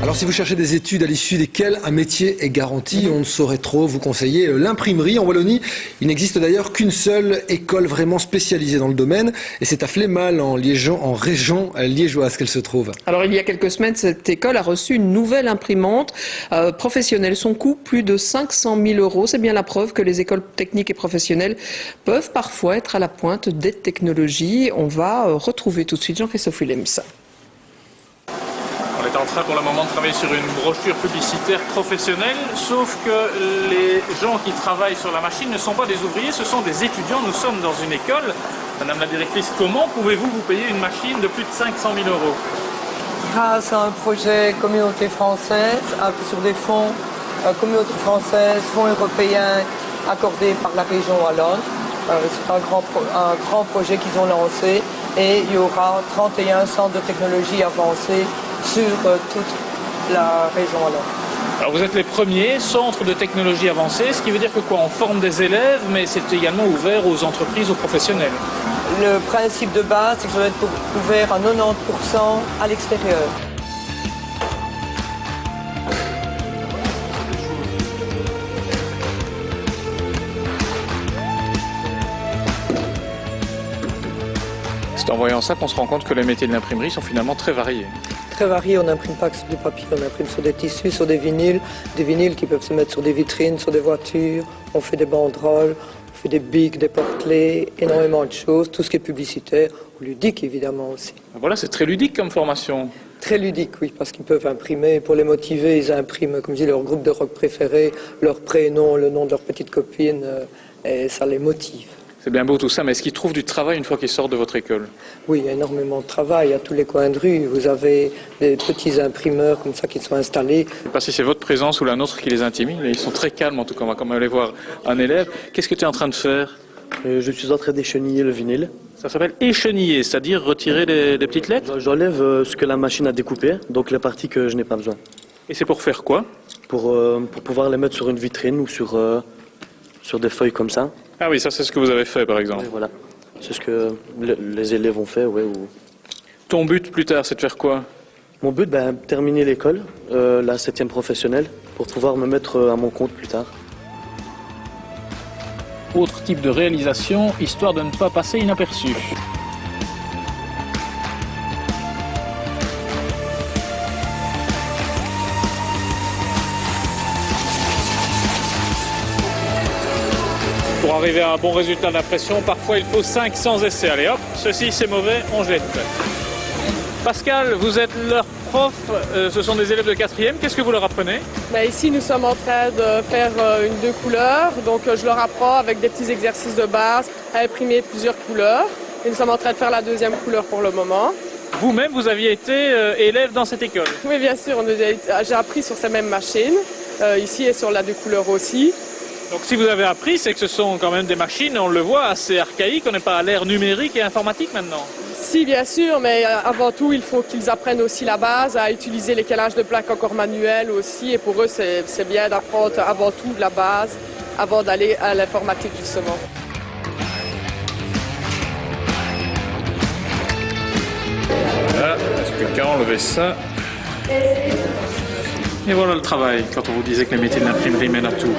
Alors si vous cherchez des études à l'issue desquelles un métier est garanti, on ne saurait trop vous conseiller l'imprimerie. En Wallonie, il n'existe d'ailleurs qu'une seule école vraiment spécialisée dans le domaine, et c'est à Flémal, en région liégeoise qu'elle se trouve. Alors il y a quelques semaines, cette école a reçu une nouvelle imprimante professionnelle. Son coût, plus de 500 000 €. C'est bien la preuve que les écoles techniques et professionnelles peuvent parfois être à la pointe des technologies. On va retrouver tout de suite Jean-Christophe Willems. On est en train pour le moment de travailler sur une brochure publicitaire professionnelle, sauf que les gens qui travaillent sur la machine ne sont pas des ouvriers, ce sont des étudiants. Nous sommes dans une école. Madame la directrice, comment pouvez-vous vous payer une machine de plus de 500 000 €? Grâce à un projet communauté française, sur des fonds communauté française, fonds européens accordés par la région wallonne. C'est un grand projet qu'ils ont lancé, et il y aura 31 centres de technologie avancés sur toute la région wallonne. Alors vous êtes les premiers centres de technologie avancée, ce qui veut dire que quoi? On forme des élèves, mais c'est également ouvert aux entreprises, aux professionnels. Le principe de base, c'est que ça doit être ouvert à 90% à l'extérieur. C'est en voyant ça qu'on se rend compte que les métiers de l'imprimerie sont finalement très variés. Très varié, on n'imprime pas que sur du papier, on imprime sur des tissus, sur des vinyles qui peuvent se mettre sur des vitrines, sur des voitures, on fait des banderoles, on fait des bics, des portelets, énormément de choses, tout ce qui est publicitaire, ou ludique évidemment aussi. Voilà, c'est très ludique comme formation. Très ludique, oui, parce qu'ils peuvent imprimer, pour les motiver, ils impriment, comme je dis, leur groupe de rock préféré, leur prénom, le nom de leur petite copine, et ça les motive. C'est bien beau tout ça, mais est-ce qu'ils trouvent du travail une fois qu'ils sortent de votre école? Oui, il y a énormément de travail à tous les coins de rue. Vous avez des petits imprimeurs comme ça qui sont installés. Je ne sais pas si c'est votre présence ou la nôtre qui les intimide, mais ils sont très calmes en tout cas. On va quand même aller voir un élève. Qu'est-ce que tu es en train de faire? Je suis en train d'écheniller le vinyle. Ça s'appelle écheniller, c'est-à-dire retirer les petites lettres? J'enlève ce que la machine a découpé, donc les parties que je n'ai pas besoin. Et c'est pour faire quoi? Pour pouvoir les mettre sur une vitrine ou sur des feuilles comme ça. Ah oui, ça c'est ce que vous avez fait par exemple. Oui, voilà, c'est ce que les élèves ont fait. Ouais, Ton but plus tard, c'est de faire quoi? Mon but, terminer l'école, la 7e professionnelle, pour pouvoir me mettre à mon compte plus tard. Autre type de réalisation, histoire de ne pas passer inaperçu. Pour arriver à un bon résultat d'impression, parfois il faut 500 essais. Allez hop, ceci c'est mauvais, on jette. Pascal, vous êtes leur prof, ce sont des élèves de 4e, qu'est-ce que vous leur apprenez? Ici nous sommes en train de faire une 2 couleurs, donc je leur apprends avec des petits exercices de base à imprimer plusieurs couleurs. Et nous sommes en train de faire la 2e couleur pour le moment. Vous-même, vous aviez été élève dans cette école? Oui, bien sûr, j'ai appris sur ces mêmes machines, ici et sur la 2 couleurs aussi. Donc si vous avez appris, c'est que ce sont quand même des machines, on le voit, assez archaïques, on n'est pas à l'ère numérique et informatique maintenant. Si, bien sûr, mais avant tout, il faut qu'ils apprennent aussi la base, à utiliser les calages de plaques encore manuels aussi, et pour eux, c'est bien d'apprendre avant tout la base, avant d'aller à l'informatique justement. Voilà, est-ce que quelqu'un a enlevé ça? Et voilà le travail, quand on vous disait que les métiers de l'imprimerie mènent à tout.